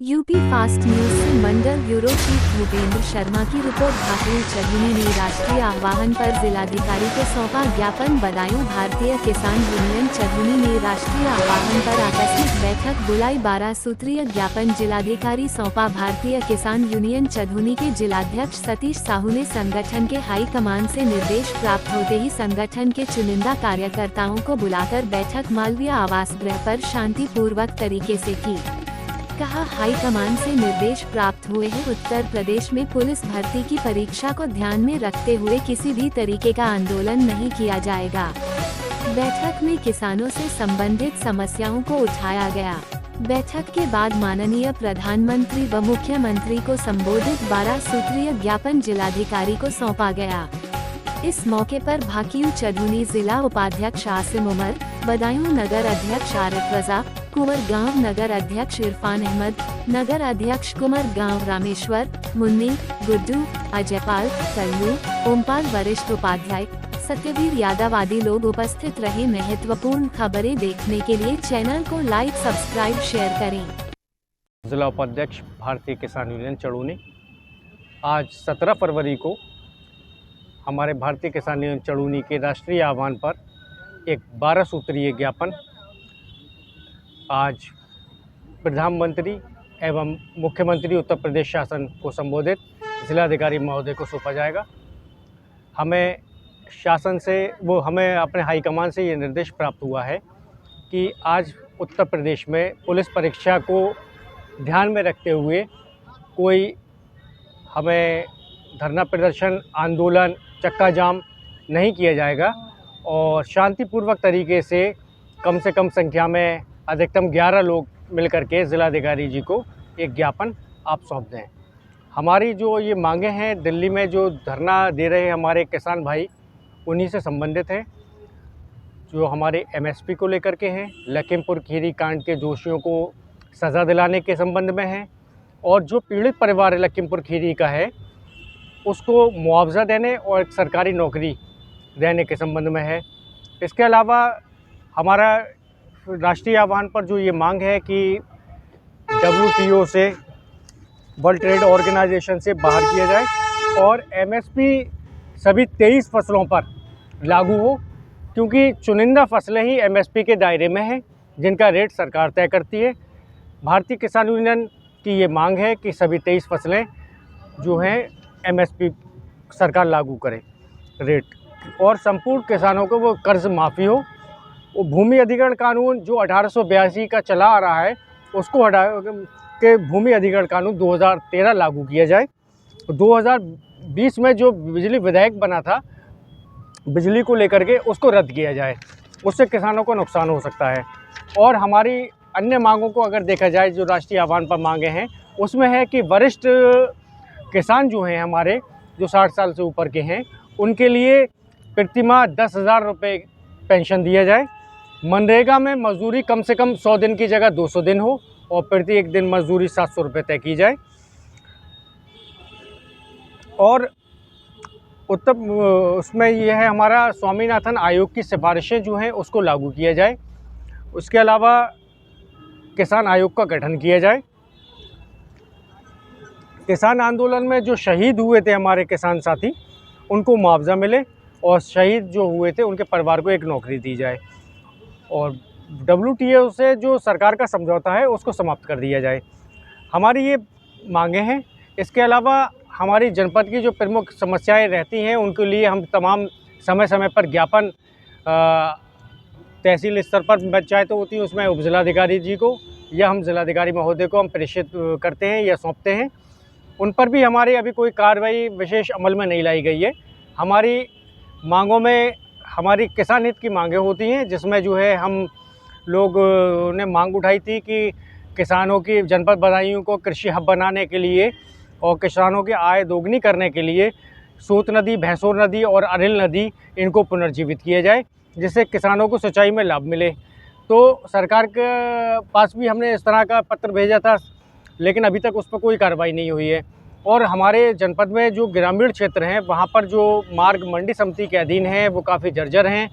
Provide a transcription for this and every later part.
UP fast news से मंडल bureau chief Bhupendra Sharma की report. भाकियू चढ़नी ने राष्ट्रीय आह्वान पर जिलाधिकारी को सौंपा ज्ञापन। बदायूं भारतीय किसान यूनियन चढ़नी ने राष्ट्रीय आह्वान पर आकस्मिक बैठक बुलाई। 12 सूत्रीय ज्ञापन जिलाधिकारी सौंपा। भारतीय किसान यूनियन चढ़नी के जिलाध्यक्ष सतीश साहू ने संगठन के हाई कमान से निर्देश प्राप्त होते ही संगठन के चुनिंदा कार्यकर्ताओं को बुलाकर बैठक मालवीय आवास गृह पर शांतिपूर्वक तरीके से की। कहा, हाई कमान से निर्देश प्राप्त हुए हैं। उत्तर प्रदेश में पुलिस भर्ती की परीक्षा को ध्यान में रखते हुए किसी भी तरीके का आंदोलन नहीं किया जाएगा। बैठक में किसानों से संबंधित समस्याओं को उठाया गया। बैठक के बाद माननीय प्रधानमंत्री व मुख्यमंत्री को संबोधित 12 सूत्रीय ज्ञापन जिलाधिकारी को सौंपा गया। इस मौके पर भाकियू चढ़नी जिला उपाध्यक्ष आसिम उमर, बदायूं नगर अध्यक्ष आरिफ रजा, कुंवर गांव नगर अध्यक्ष इरफान अहमद, नगर अध्यक्ष कुंवर गांव रामेश्वर, मुन्नी, गुड्डू, अजयपाल, कल्लू, ओमपाल, वरिष्ठ उपाध्याय, सत्यवीर यादव आदि लोग उपस्थित रहे। महत्वपूर्ण खबरें देखने के लिए चैनल को लाइक, सब्सक्राइब, शेयर करें। जिला उपाध्यक्ष भारतीय किसान यूनियन चढ़नी आज 17 फरवरी को हमारे भारतीय किसान यूनियन चढ़नी के राष्ट्रीय आह्वान पर एक 12 सूत्रीय ज्ञापन आज प्रधानमंत्री एवं मुख्यमंत्री उत्तर प्रदेश शासन को संबोधित जिलाधिकारी महोदय को सौंपा जाएगा। हमें शासन से हमें अपने हाईकमान से ये निर्देश प्राप्त हुआ है कि आज उत्तर प्रदेश में पुलिस परीक्षा को ध्यान में रखते हुए कोई हमें धरना प्रदर्शन, आंदोलन, चक्का जाम नहीं किया जाएगा और शांतिपूर्वक तरीके से कम संख्या में अधिकतम 11 लोग मिलकर के जिलाधिकारी जी को एक ज्ञापन आप सौंप दें। हमारी जो ये मांगे हैं, दिल्ली में जो धरना दे रहे हैं हमारे किसान भाई, उन्हीं से संबंधित है। जो हमारे एमएसपी को लेकर के हैं, लखीमपुर खीरी कांड के दोषियों को सज़ा दिलाने के संबंध में है और जो पीड़ित परिवार लखीमपुर खीरी का है उसको मुआवजा देने और एक सरकारी नौकरी देने के संबंध में है। इसके अलावा हमारा राष्ट्रीय आह्वान पर जो ये मांग है कि WTO से, वर्ल्ड ट्रेड ऑर्गेनाइजेशन से बाहर किया जाए और एमएसपी सभी 23 फसलों पर लागू हो, क्योंकि चुनिंदा फसलें ही एमएसपी के दायरे में हैं जिनका रेट सरकार तय करती है। भारतीय किसान यूनियन की ये मांग है कि सभी 23 फसलें जो हैं एमएसपी सरकार लागू करे रेट, और संपूर्ण किसानों को वो कर्ज माफ़ी हो। वो भूमि अधिग्रहण कानून जो 1882 का चला आ रहा है उसको हटा के भूमि अधिग्रहण कानून 2013 लागू किया जाए। 2020 में जो बिजली विधेयक बना था बिजली को लेकर के, उसको रद्द किया जाए, उससे किसानों को नुकसान हो सकता है। और हमारी अन्य मांगों को अगर देखा जाए, जो राष्ट्रीय आह्वान पर मांगे हैं उसमें है कि वरिष्ठ किसान जो हैं हमारे, जो 60 साल से ऊपर के हैं, उनके लिए प्रतिमाह 10,000 रुपये पेंशन दिया जाए। मनरेगा में मजदूरी कम से कम 100 दिन की जगह 200 दिन हो और प्रति एक दिन मजदूरी 700 रुपये तय की जाए। और उसमें यह है हमारा स्वामीनाथन आयोग की सिफारिशें जो हैं उसको लागू किया जाए। उसके अलावा किसान आयोग का गठन किया जाए। किसान आंदोलन में जो शहीद हुए थे हमारे किसान साथी, उनको मुआवजा मिले और शहीद जो हुए थे उनके परिवार को एक नौकरी दी जाए और WTO से जो सरकार का समझौता है उसको समाप्त कर दिया जाए। हमारी ये मांगे हैं। इसके अलावा हमारी जनपद की जो प्रमुख समस्याएं रहती हैं उनके लिए हम तमाम समय समय पर ज्ञापन तहसील स्तर पर पंचायत होती है उसमें उपजिलाधिकारी जी को या हम जिलाधिकारी महोदय को हम प्रेषित करते हैं या सौंपते हैं। उन पर भी हमारी अभी कोई कार्रवाई विशेष अमल में नहीं लाई गई है। हमारी मांगों में हमारी किसान हित की मांगें होती हैं, जिसमें जो है हम लोग ने मांग उठाई थी कि किसानों की जनपद बदायूं को कृषि हब बनाने के लिए और किसानों की आय दोगुनी करने के लिए सूत नदी, भैंसोर नदी और अरिल नदी, इनको पुनर्जीवित किया जाए जिससे किसानों को सिंचाई में लाभ मिले। तो सरकार के पास भी हमने इस तरह का पत्र भेजा था, लेकिन अभी तक उस पर कोई कार्रवाई नहीं हुई है। और हमारे जनपद में जो ग्रामीण क्षेत्र हैं वहाँ पर जो मार्ग मंडी समिति के अधीन हैं वो काफ़ी जर्जर हैं।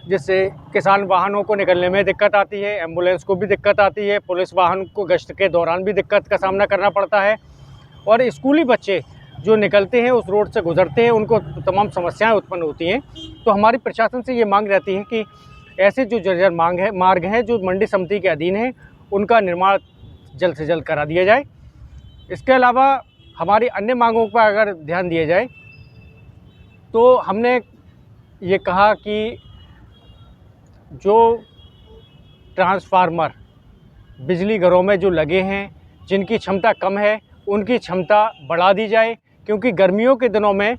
जिससे किसान वाहनों को निकलने में दिक्कत आती है, एम्बुलेंस को भी दिक्कत आती है, पुलिस वाहन को गश्त के दौरान भी दिक्कत का सामना करना पड़ता है। और स्कूली बच्चे जो निकलते हैं, उस रोड से गुज़रते हैं, उनको तमाम समस्याएं उत्पन्न होती हैं। तो हमारी प्रशासन से ये मांग रहती है कि ऐसे जो जर्जर मार्ग हैं जो मंडी समिति के अधीन हैं, उनका निर्माण जल्द से जल्द करा दिया जाए। इसके अलावा हमारी अन्य मांगों पर अगर ध्यान दिया जाए तो हमने ये कहा कि जो ट्रांसफार्मर बिजली घरों में जो लगे हैं, जिनकी क्षमता कम है, उनकी क्षमता बढ़ा दी जाए, क्योंकि गर्मियों के दिनों में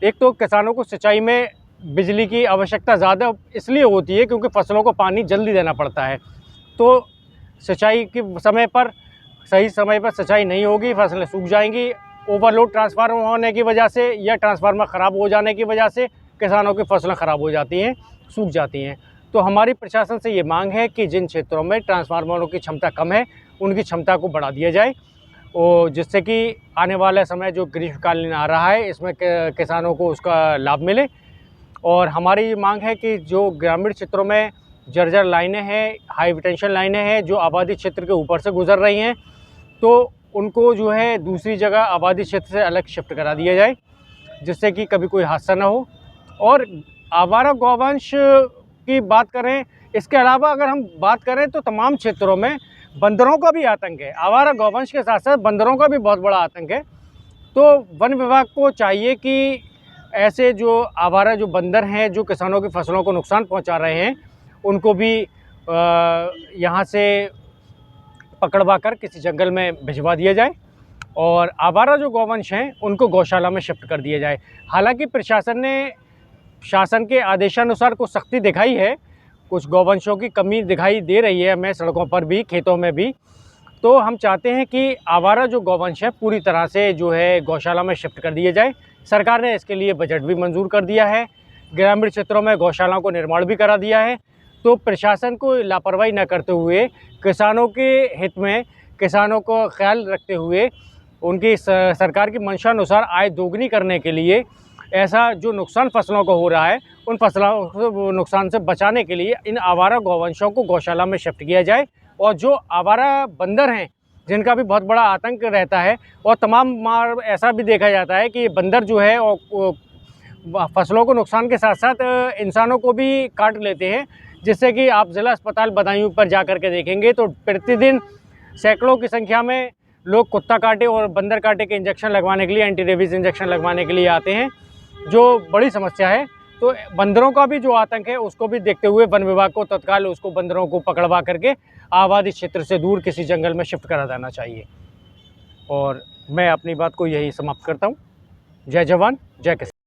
एक तो किसानों को सिंचाई में बिजली की आवश्यकता ज़्यादा इसलिए होती है क्योंकि फसलों को पानी जल्दी देना पड़ता है। तो सिंचाई के समय पर सही समय पर सिंचाई नहीं होगी, फसलें सूख जाएंगी। ओवरलोड ट्रांसफार्मर होने की वजह से या ट्रांसफार्मर ख़राब हो जाने की वजह से किसानों की फसलें ख़राब हो जाती हैं, सूख जाती हैं। तो हमारी प्रशासन से ये मांग है कि जिन क्षेत्रों में ट्रांसफार्मरों की क्षमता कम है, उनकी क्षमता को बढ़ा दिया जाए, और जिससे कि आने वाला समय जो ग्रीष्मकालीन आ रहा है, इसमें किसानों को उसका लाभ मिले। और हमारी ये मांग है कि जो ग्रामीण क्षेत्रों में जर्जर लाइनें हैं, हाई टेंशन लाइनें हैं, जो आबादी क्षेत्र के ऊपर से गुजर रही हैं, तो उनको जो है दूसरी जगह आबादी क्षेत्र से अलग शिफ्ट करा दिया जाए, जिससे कि कभी कोई हादसा ना हो। और आवारा गौवंश की बात करें, इसके अलावा अगर हम बात करें तो तमाम क्षेत्रों में बंदरों का भी आतंक है। आवारा गौवंश के साथ साथ बंदरों का भी बहुत बड़ा आतंक है। तो वन विभाग को चाहिए कि ऐसे जो आवारा जो बंदर हैं, जो किसानों की फसलों को नुकसान पहुंचा रहे हैं, उनको भी यहाँ से पकड़वा कर किसी जंगल में भिजवा दिया जाए, और आवारा जो गौवंश हैं उनको गौशाला में शिफ्ट कर दिया जाए। हालांकि प्रशासन ने शासन के आदेशानुसार कुछ सख्ती दिखाई है, कुछ गौवंशों की कमी दिखाई दे रही है हमें, सड़कों पर भी, खेतों में भी। तो हम चाहते हैं कि आवारा जो गौवंश है पूरी तरह से जो है गौशाला में शिफ्ट कर दिए जाए। सरकार ने इसके लिए बजट भी मंजूर कर दिया है, ग्रामीण क्षेत्रों में गौशालाओं को निर्माण भी करा दिया है। तो प्रशासन को लापरवाही न करते हुए, किसानों के हित में, किसानों को ख्याल रखते हुए, उनकी सरकार की मंशा अनुसार आय दोगुनी करने के लिए ऐसा जो नुकसान फसलों को हो रहा है, उन फसलों को नुकसान से बचाने के लिए इन आवारा गौवंशों को गौशाला में शिफ्ट किया जाए। और जो आवारा बंदर हैं, जिनका भी बहुत बड़ा आतंक रहता है, और तमाम मार ऐसा भी देखा जाता है कि बंदर जो है फसलों को नुकसान के साथ साथ इंसानों को भी काट लेते हैं, जिससे कि आप ज़िला अस्पताल बदायूं पर जा कर के देखेंगे तो प्रतिदिन सैकड़ों की संख्या में लोग कुत्ता काटे और बंदर काटे के इंजेक्शन लगवाने के लिए, एंटी रेबीज़ इंजेक्शन लगवाने के लिए आते हैं, जो बड़ी समस्या है। तो बंदरों का भी जो आतंक है, उसको भी देखते हुए वन विभाग को तत्काल उसको बंदरों को पकड़वा करके आबादी क्षेत्र से दूर किसी जंगल में शिफ्ट करा देना चाहिए। और मैं अपनी बात को यही समाप्त करता हूँ। जय जवान, जय किसान।